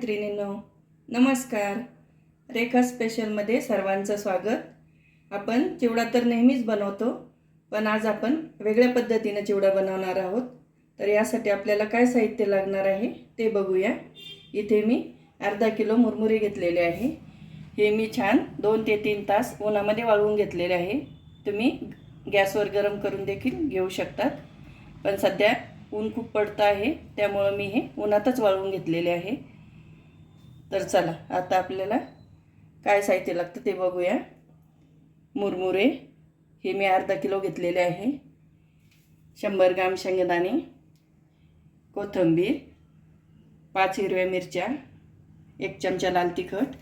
मैत्रिणींनो, नमस्कार. रेखा स्पेशलमध्ये सर्वांचं स्वागत. आपण चिवडा तर नेहमीच बनवतो, पण आज आपण वेगळ्या पद्धतीने चिवडा बनवणार आहोत. तर यासाठी आपल्याला काय साहित्य लागणार आहे ते बघूया. इथे मी अर्धा किलो मुरमुरे घेतलेले आहे. हे मी छान 2 ते 3 तास उन्हामध्ये वाळवून घेतलेले आहे. तुम्ही गॅसवर गरम करून देखील घेऊ शकतात, पण सध्या ऊन खूप पडतं आहे, त्यामुळे मी हे उन्हातच वाळवून घेतलेले आहे. तर चला आता आपल्याला काय साहित्य लागतं ते बघूया. मुरमुरे हे मी अर्धा किलो घेतलेले आहे. 100 ग्राम शेंगदाणे, कोथिंबीर, 5 हिरव्या मिरच्या, 1 चमचा लाल तिखट,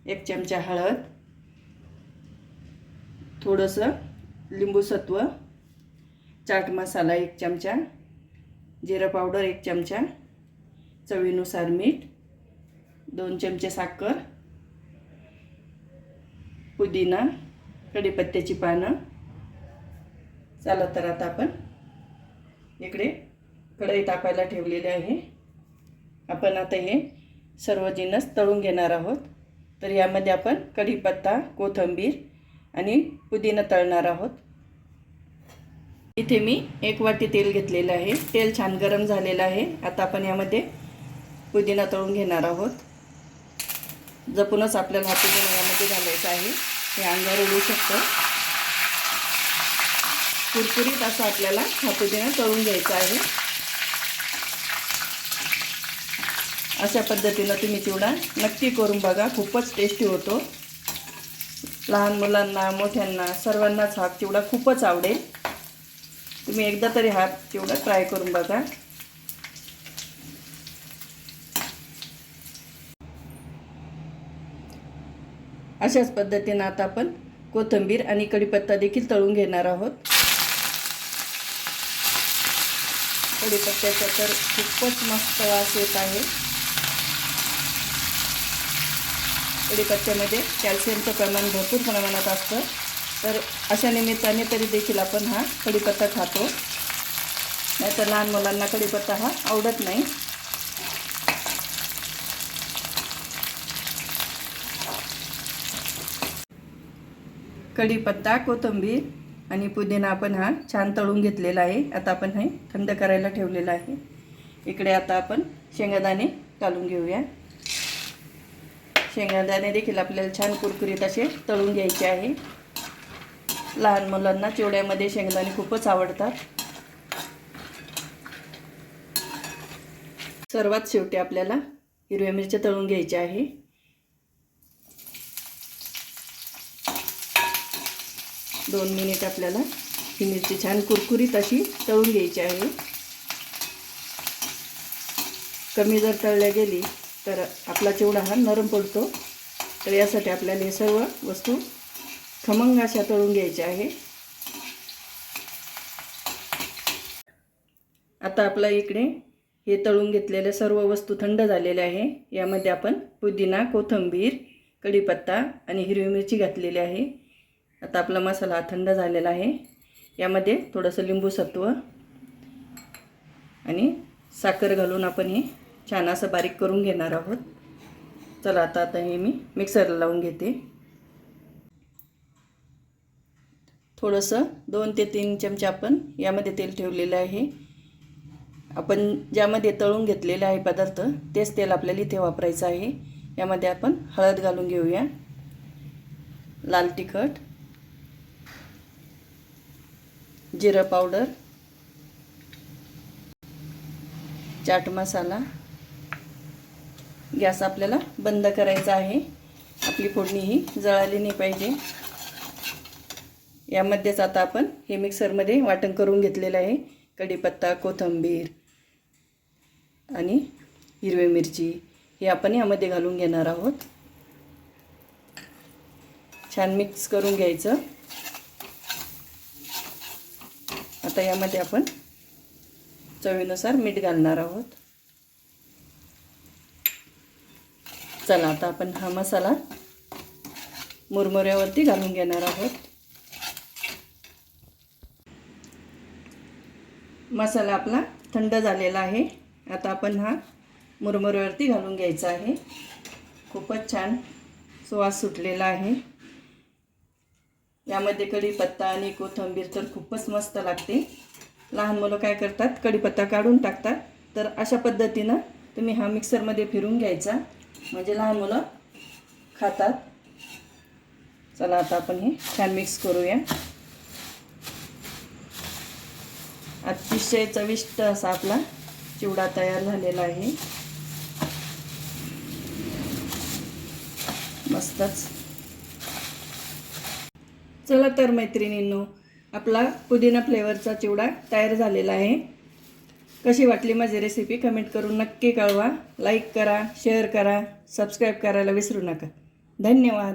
1 चमचा हळद, थोडंसं लिंबू सत्व, चाट मसाला 1 चमचा, जिरा पावडर 1 चमचा, चवीनुसार मीठ, 2 चमचे साखर, पुदिना, कढीपत्त्याची पानं. चला तर आता आपण इकडे कढई तापायला ठेवलेली आहे. आपण आता हे सर्व जिन्नस तळून घेणार आहोत. तर यामध्ये आपण कढीपत्ता, कोथिंबीर आणि पुदिना तळणार आहोत. इथे मी 1 वाटी तेल घेतलेलं आहे. तेल छान गरम झालेलं आहे. आता आपण यामध्ये पुदिना तळून घेणार आहोत. जपूनच आपल्याला हा पुदिना यामध्ये घालायचा आहे. हे अंगावर उडू शकतं. कुरकुरीत असं आपल्याला हा पुदिना तळून घ्यायचा आहे. अशा पद्धतीनं तुम्ही चिवडा नक्की करून बघा. खूपच टेस्टी होतो. लहान मुलांना, मोठ्यांना, सर्वांनाच हा चिवडा खूपच आवडेल. तुम्ही एकदा तरी हा चिवडा ट्राय करून बघा. अशाच पद्धतीने आता आपण कोथिंबीर आणि कढीपत्ता देखील तळून घेणार आहोत. कढीपत्त्याचा तर खूपच मस्त वास येत आहे. कढीपत्त्यामध्ये कॅल्शियमचं प्रमाण भरपूर प्रमाणात असतं. तर अशा निमित्ताने तरी देखील आपण हा कढीपत्ता खातो. नाहीतर लहान मुलांना कढीपत्ता हा आवडत नाही. कढीपत्ता, कोथिंबीर आणि पुदिना आपण हा छान तळून घेतलेला आहे. आता आपण हे थंड करायला ठेवलेलं आहे. इकडे आता आपण शेंगदाणे घालून घेऊया. शेंगदाणे देखील आपल्याला छान कुरकुरीत असे तळून घ्यायचे आहे. लहान मुलांना चिवड्यामध्ये शेंगदाणे खूपच आवडतात. सर्वात शेवटी आपल्याला हिरव्या मिरच्या तळून घ्यायच्या आहे. दोन मिनिट आपल्याला ही मिरची छान कुरकुरीत अशी तळून घ्यायची आहे. कमी जर तळल्या गेली तर आपला चिवडा हा नरम पडतो. तर यासाठी आपल्याला हे सर्व वस्तू खमंग अशा तळून घ्यायच्या आहे. आता आपला इकडे हे तळून घेतलेल्या सर्व वस्तू थंड झालेल्या आहे. यामध्ये आपण पुदिना, कोथिंबीर, कढीपत्ता आणि हिरवी मिरची घातलेली आहे. आता आपला मसाला थंड झालेला आहे. यामध्ये थोडंसं लिंबू सत्व आणि साखर घालून आपण हे छान असं बारीक करून घेणार आहोत. चला आता हे मी मिक्सरला लावून घेते. थोडंसं 2 ते 3 चमचे आपण यामध्ये तेल ठेवलेलं आहे. आपण ज्यामध्ये तळून घेतलेले आहे पदार्थ तेच तेल आपल्याला इथे वापरायचं आहे. यामध्ये आपण हळद घालून घेऊया, लाल तिखट, जिरा पावडर, चाट मसाला. गॅस आपल्याला बंद करायचा आहे. आपली फोडणी ही जळाली नाही पाहिजे. यामध्येच आता आपण हे मिक्सरमध्ये वाटण करून घेतलेलं आहे. कढीपत्ता, कोथिंबीर आणि हिरवी मिरची हे आपण यामध्ये घालून घेणार आहोत. छान मिक्स करून घ्यायचं. आता यामध्ये आपण चवीनुसार मीठ घालणार आहोत. चला आता आपण हा मसाला मुरमुऱ्यावरती घालून घेणार आहोत. मसाला आपला थंड झालेला आहे. आता आपण हा मुरमुऱ्यावरती घालून घ्यायचा आहे. खूपच छान सुवास सुटलेला आहे. यामध्ये कढीपत्ता आणि कोथिंबीर तर खूपच मस्त लागते. लहान मुलं काय करतात, कढीपत्ता काढून टाकतात. तर अशा पद्धतीनं तुम्ही हा मिक्सरमध्ये फिरून घ्यायचा, म्हणजे लहान मुलं खातात. चला आता आपण हे छान मिक्स करूया. अतिशय चविष्ट असा आपला चिवडा तयार झालेला आहे. मस्तच. चला तर मैत्रिणींनो, आपला पुदिना फ्लेवरचा चिवडा तयार झालेला आहे. कशी वाटली माझी रेसिपी कमेंट करून नक्की कळवा. लाईक करा, शेअर करा, सबस्क्राईब करायला विसरू नका. धन्यवाद.